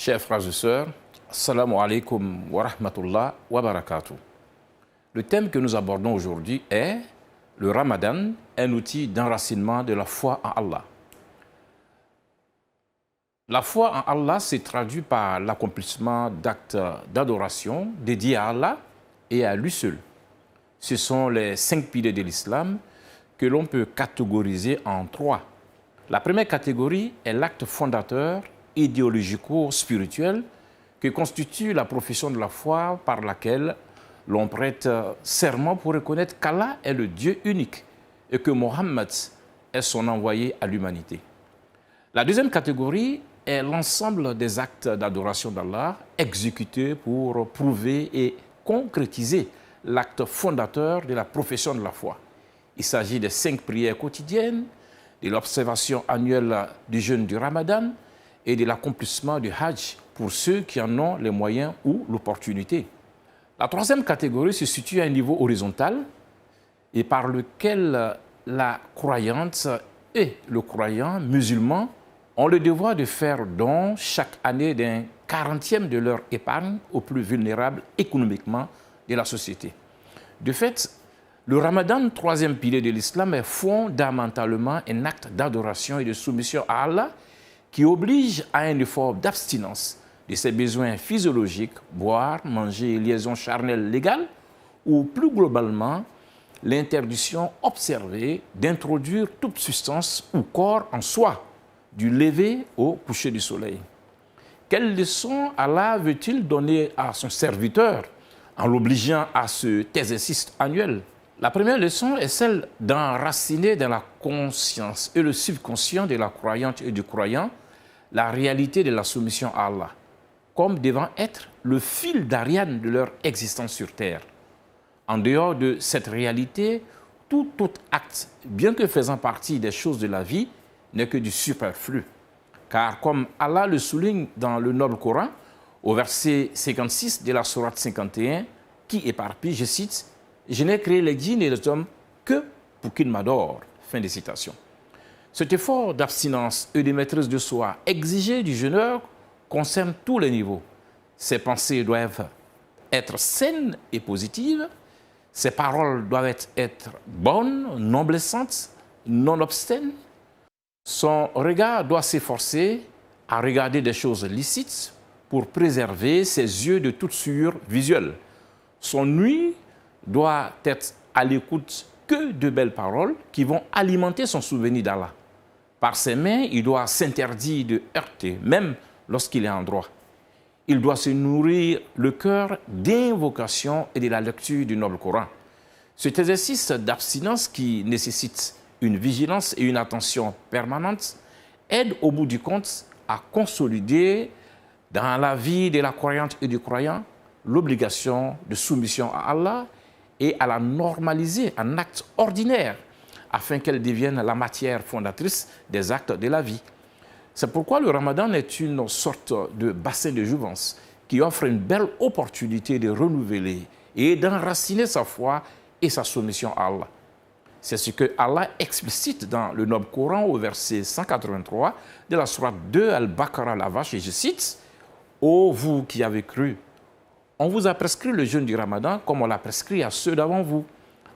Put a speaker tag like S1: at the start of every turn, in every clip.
S1: Chers frères et sœurs, Assalamu alaikum wa rahmatullah wa barakatuh. Le thème que nous abordons aujourd'hui est le Ramadan, un outil d'enracinement de la foi en Allah. La foi en Allah s'est traduite par l'accomplissement d'actes d'adoration dédiés à Allah et à lui seul. Ce sont les 5 piliers de l'islam que l'on peut catégoriser en 3. La première catégorie est l'acte fondateur idéologico-spirituel que constitue la profession de la foi par laquelle l'on prête serment pour reconnaître qu'Allah est le Dieu unique et que Mohammed est son envoyé à l'humanité. La deuxième catégorie est l'ensemble des actes d'adoration d'Allah exécutés pour prouver et concrétiser l'acte fondateur de la profession de la foi. Il s'agit des 5 prières quotidiennes, de l'observation annuelle du jeûne du Ramadan et de l'accomplissement du Hajj pour ceux qui en ont les moyens ou l'opportunité. La troisième catégorie se situe à un niveau horizontal et par lequel la croyante et le croyant musulman ont le devoir de faire don chaque année d'un 40e de leur épargne aux plus vulnérables économiquement de la société. De fait, le Ramadan, 3e pilier de l'islam, est fondamentalement un acte d'adoration et de soumission à Allah qui oblige à un effort d'abstinence de ses besoins physiologiques, boire, manger et liaisons charnelles légales, ou plus globalement, l'interdiction observée d'introduire toute substance ou corps en soi, du lever au coucher du soleil. Quelle leçon Allah veut-il donner à son serviteur en l'obligeant à cet exercice annuel? La première leçon est celle d'enraciner dans la conscience et le subconscient de la croyante et du croyant la réalité de la soumission à Allah, comme devant être le fil d'Ariane de leur existence sur terre. En dehors de cette réalité, tout autre acte, bien que faisant partie des choses de la vie, n'est que du superflu. Car comme Allah le souligne dans le noble Coran, au verset 56 de la sourate 51, qui éparpille, je cite, « Je n'ai créé les djinns et les hommes que pour qu'ils m'adorent ». Fin de citation. Cet effort d'abstinence et de maîtrise de soi exigé du jeûneur concerne tous les niveaux. Ses pensées doivent être saines et positives, ses paroles doivent être bonnes, non blessantes, non obscènes. Son regard doit s'efforcer à regarder des choses licites pour préserver ses yeux de toute souillure visuelle. Son ouïe doit être à l'écoute que de belles paroles qui vont alimenter son souvenir d'Allah. Par ses mains, il doit s'interdire de heurter, même lorsqu'il est en droit. Il doit se nourrir le cœur d'invocation et de la lecture du noble Coran. Cet exercice d'abstinence qui nécessite une vigilance et une attention permanente aide au bout du compte à consolider dans la vie de la croyante et du croyant l'obligation de soumission à Allah et à la normaliser en acte ordinaire afin qu'elle devienne la matière fondatrice des actes de la vie. C'est pourquoi le Ramadan est une sorte de bassin de jouvence qui offre une belle opportunité de renouveler et d'enraciner sa foi et sa soumission à Allah. C'est ce que Allah explicite dans le noble Coran au verset 183 de la sourate 2 Al-Baqarah la vache, et je cite, « Ô vous qui avez cru, on vous a prescrit le jeûne du Ramadan comme on l'a prescrit à ceux d'avant vous,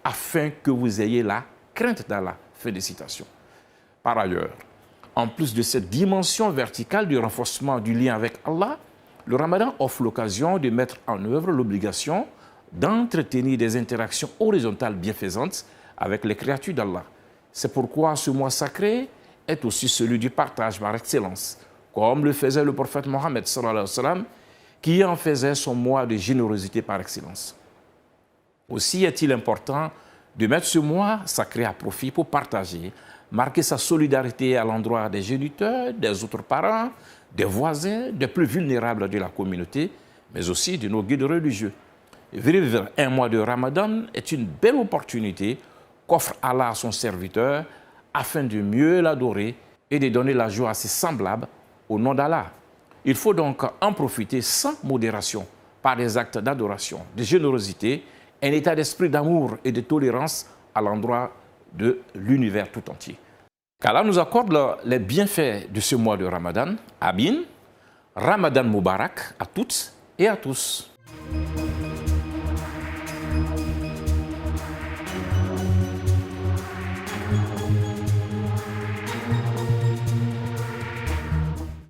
S1: afin que vous ayez la crainte d'Allah. » Fin de citation. Par ailleurs, en plus de cette dimension verticale du renforcement du lien avec Allah, le Ramadan offre l'occasion de mettre en œuvre l'obligation d'entretenir des interactions horizontales bienfaisantes avec les créatures d'Allah. C'est pourquoi ce mois sacré est aussi celui du partage par excellence, comme le faisait le prophète Mohammed sallallahu alayhi wa sallam, qui en faisait son mois de générosité par excellence. Aussi est-il important de mettre ce mois sacré à profit pour partager, marquer sa solidarité à l'endroit des géniteurs, des autres parents, des voisins, des plus vulnérables de la communauté, mais aussi de nos guides religieux. Vivre un mois de Ramadan est une belle opportunité qu'offre Allah à son serviteur afin de mieux l'adorer et de donner la joie à ses semblables au nom d'Allah. Il faut donc en profiter sans modération par des actes d'adoration, de générosité, un état d'esprit d'amour et de tolérance à l'endroit de l'univers tout entier. Qu'Allah nous accorde les bienfaits de ce mois de Ramadan, Amin, Ramadan Moubarak à toutes et à tous.